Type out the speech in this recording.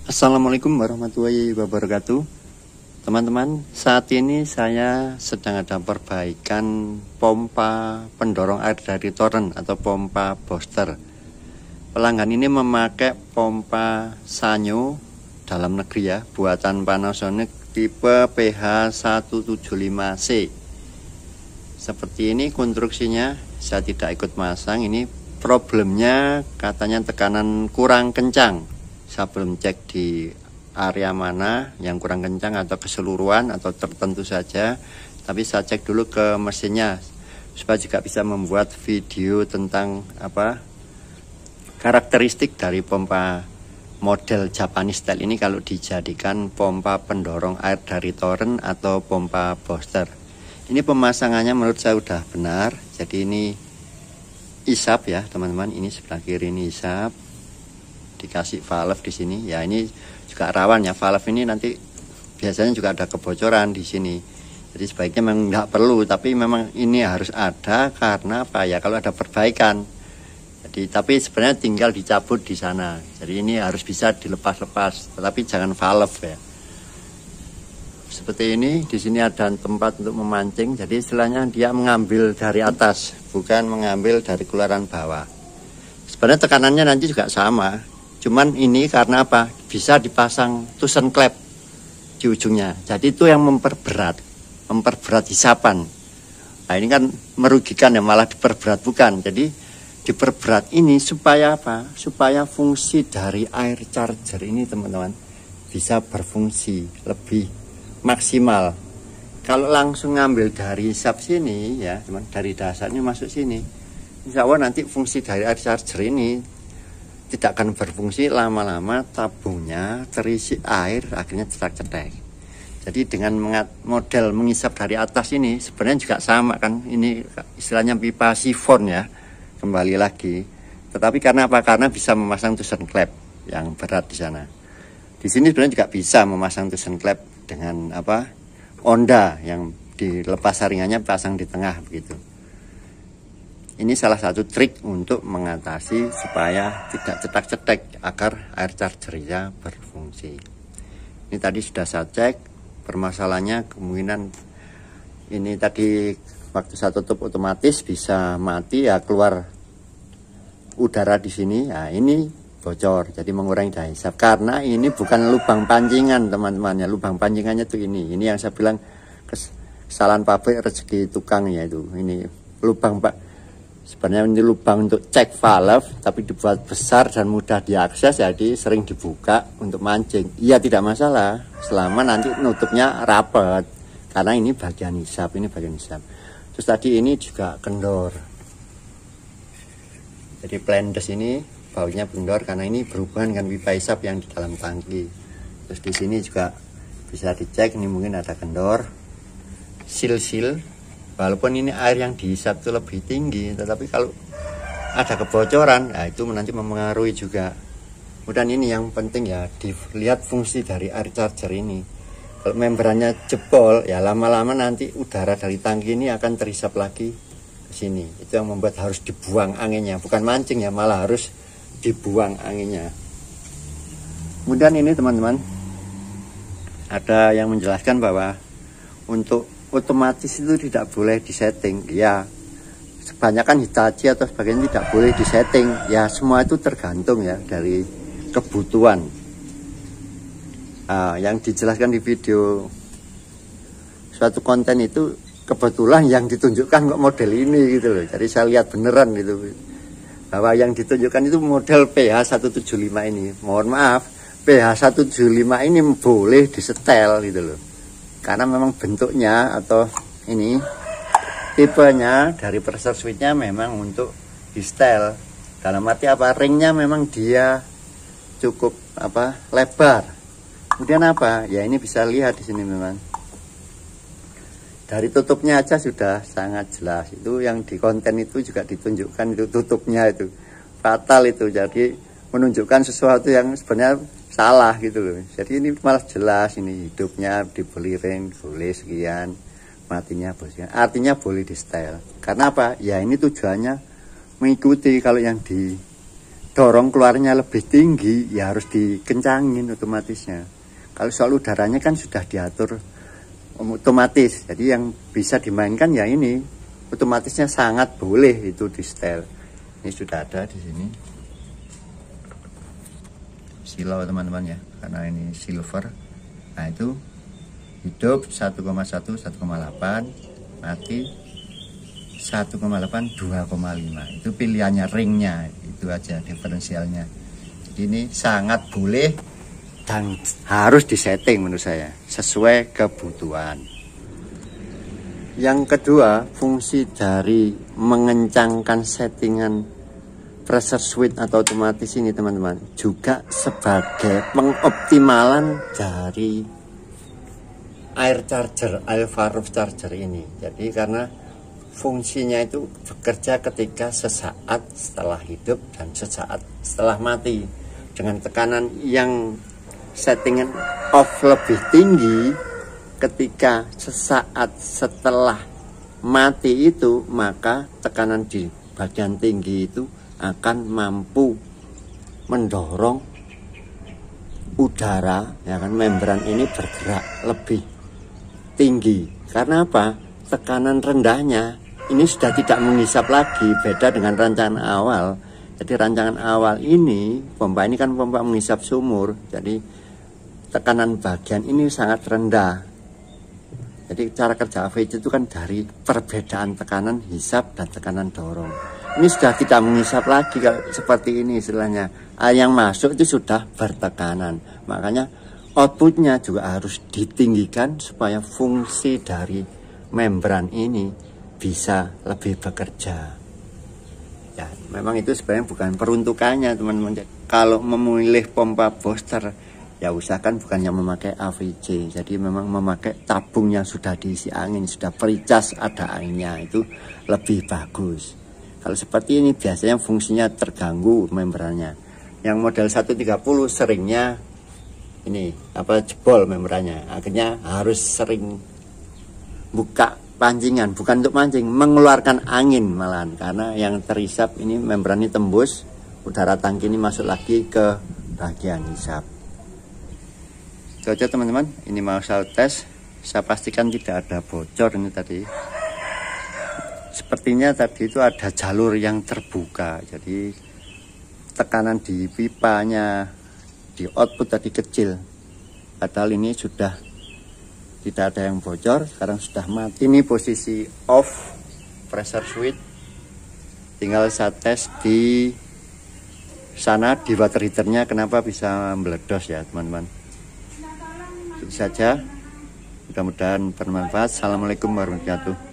Assalamualaikum warahmatullahi wabarakatuh. Teman-teman, saat ini saya sedang ada perbaikan pompa pendorong air dari toren atau pompa booster. Pelanggan ini memakai pompa Sanyo dalam negeri ya, buatan Panasonic tipe PH175C. Seperti ini konstruksinya, saya tidak ikut masang. Ini problemnya katanya tekanan kurang kencang. Saya belum cek di area mana yang kurang kencang atau keseluruhan atau tertentu saja, tapi saya cek dulu ke mesinnya supaya juga bisa membuat video tentang karakteristik dari pompa model Japanese style ini kalau dijadikan pompa pendorong air dari toren atau pompa booster. Ini pemasangannya menurut saya sudah benar. Jadi ini isap ya teman-teman, ini sebelah kiri ini isap, dikasih valve di sini ya. Ini juga rawan ya, valve ini nanti biasanya juga ada kebocoran di sini, jadi sebaiknya memang nggak perlu, tapi memang ini harus ada karena apa ya, kalau ada perbaikan. Jadi tapi sebenarnya tinggal dicabut di sana, jadi ini harus bisa dilepas-lepas, tetapi jangan valve ya. Seperti ini, di sini ada tempat untuk memancing, jadi istilahnya dia mengambil dari atas, bukan mengambil dari keluaran bawah. Sebenarnya tekanannya nanti juga sama, cuman ini karena apa? Bisa dipasang tusen klep di ujungnya. Jadi itu yang memperberat hisapan. Nah ini kan merugikan ya, malah diperberat bukan. Jadi diperberat ini supaya apa? Supaya fungsi dari air charger ini teman-teman bisa berfungsi lebih maksimal. Kalau langsung ngambil dari sub sini ya teman, dari dasarnya masuk sini, insya Allah nanti fungsi dari air charger ini tidak akan berfungsi, lama-lama tabungnya terisi air, akhirnya cetak-cetek. Jadi dengan model mengisap dari atas ini sebenarnya juga sama kan, ini istilahnya pipa sifon ya, kembali lagi. Tetapi karena apa? Karena bisa memasang tusen klep yang berat di sana. Di sini sebenarnya juga bisa memasang tusen klep dengan onda yang dilepas saringannya pasang di tengah begitu. Ini salah satu trik untuk mengatasi supaya tidak cetak-cetek agar air chargernya berfungsi. Ini tadi sudah saya cek, permasalahannya kemungkinan ini tadi waktu saya tutup otomatis bisa mati ya, keluar udara di sini. Nah ini bocor, jadi mengurangi daya hisap. Karena ini bukan lubang pancingan teman-teman ya, lubang pancingannya tuh ini yang saya bilang kesalahan pabrik rezeki tukang ya itu. Ini lubang sebenarnya ini lubang untuk cek valve, tapi dibuat besar dan mudah diakses, jadi sering dibuka untuk mancing. Iya tidak masalah, selama nanti nutupnya rapat, karena ini bagian hisap, ini bagian hisap. Terus tadi ini juga kendor. Jadi plendes ini baunya kendor karena ini berhubungan dengan pipa hisap yang di dalam tangki. Terus di sini juga bisa dicek, ini mungkin ada kendor. Sil-sil. Walaupun ini air yang dihisap itu lebih tinggi, tetapi kalau ada kebocoran, nah itu nanti mempengaruhi juga. Kemudian ini yang penting ya, dilihat fungsi dari air charger ini. Kalau membrannya jebol, ya lama-lama nanti udara dari tangki ini akan terhisap lagi ke sini. Itu yang membuat harus dibuang anginnya, bukan mancing ya, malah harus dibuang anginnya. Kemudian ini teman-teman, ada yang menjelaskan bahwa untuk otomatis itu tidak boleh disetting ya, kebanyakan Hitachi atau sebagainya tidak boleh disetting ya, semua itu tergantung ya dari kebutuhan. Yang dijelaskan di video suatu konten itu kebetulan yang ditunjukkan kok model ini gitu loh, jadi saya lihat beneran gitu bahwa yang ditunjukkan itu model PH175 ini. Mohon maaf, PH175 ini boleh disetel gitu loh, karena memang bentuknya atau ini tipenya dari pressure switchnya memang untuk di setel. Dalam arti apa? Ringnya memang dia cukup lebar. Kemudian apa? Ya ini bisa lihat di sini memang dari tutupnya aja sudah sangat jelas. Itu yang di konten itu juga ditunjukkan, itu tutupnya itu fatal itu, jadi menunjukkan sesuatu yang sebenarnya salah gitu loh. Jadi ini malah jelas, ini hidupnya dibeli ring boleh sekian, matinya boleh, artinya boleh di setel. Karena apa? Ya ini tujuannya mengikuti kalau yang di dorong keluarnya lebih tinggi, ya harus dikencangin otomatisnya. Kalau soal udaranya kan sudah diatur otomatis, jadi yang bisa dimainkan ya ini otomatisnya sangat boleh itu di setel. Ini sudah ada di sini silau teman-teman ya, karena ini silver. Nah itu hidup 1,1 1,8, mati 1,8 2,5. Itu pilihannya ringnya, itu aja diferensialnya. Jadi ini sangat boleh dan harus disetting menurut saya sesuai kebutuhan. Yang kedua, fungsi dari mengencangkan settingan pressure switch atau otomatis ini teman-teman juga sebagai pengoptimalan dari air charger, alpha roof charger ini. Jadi karena fungsinya itu bekerja ketika sesaat setelah hidup dan sesaat setelah mati, dengan tekanan yang settingan off lebih tinggi. Ketika sesaat setelah mati itu, maka tekanan di bagian tinggi itu akan mampu mendorong udara, ya kan, membran ini bergerak lebih tinggi. Karena apa? Tekanan rendahnya ini sudah tidak mengisap lagi, beda dengan rancangan awal. Jadi rancangan awal ini, pompa ini kan pompa mengisap sumur, jadi tekanan bagian ini sangat rendah. Jadi cara kerja AVC itu kan dari perbedaan tekanan hisap dan tekanan dorong. Ini sudah tidak mengisap lagi seperti ini istilahnya. Air yang masuk itu sudah bertekanan. Makanya outputnya juga harus ditinggikan supaya fungsi dari membran ini bisa lebih bekerja. Ya, memang itu sebenarnya bukan peruntukannya teman-teman. Kalau memilih pompa booster, ya usahakan bukannya memakai AVC, jadi memang memakai tabung yang sudah diisi angin, sudah pericas ada airnya, itu lebih bagus. Kalau seperti ini biasanya fungsinya terganggu membrannya. Yang model 130 seringnya ini jebol membrannya, akhirnya harus sering buka pancingan, bukan untuk mancing, mengeluarkan angin malahan, karena yang terisap ini membran ini tembus, udara tangki ini masuk lagi ke bagian hisap. Itu aja teman-teman, ini mau saya tes, saya pastikan tidak ada bocor ini tadi. Sepertinya tadi itu ada jalur yang terbuka, jadi tekanan di pipanya, di output tadi kecil, padahal ini sudah tidak ada yang bocor, sekarang sudah mati. Ini posisi off pressure switch, tinggal saya tes di sana di water heaternya kenapa bisa meledos ya teman-teman. Itu saja, mudah-mudahan bermanfaat. Assalamualaikum warahmatullahi wabarakatuh.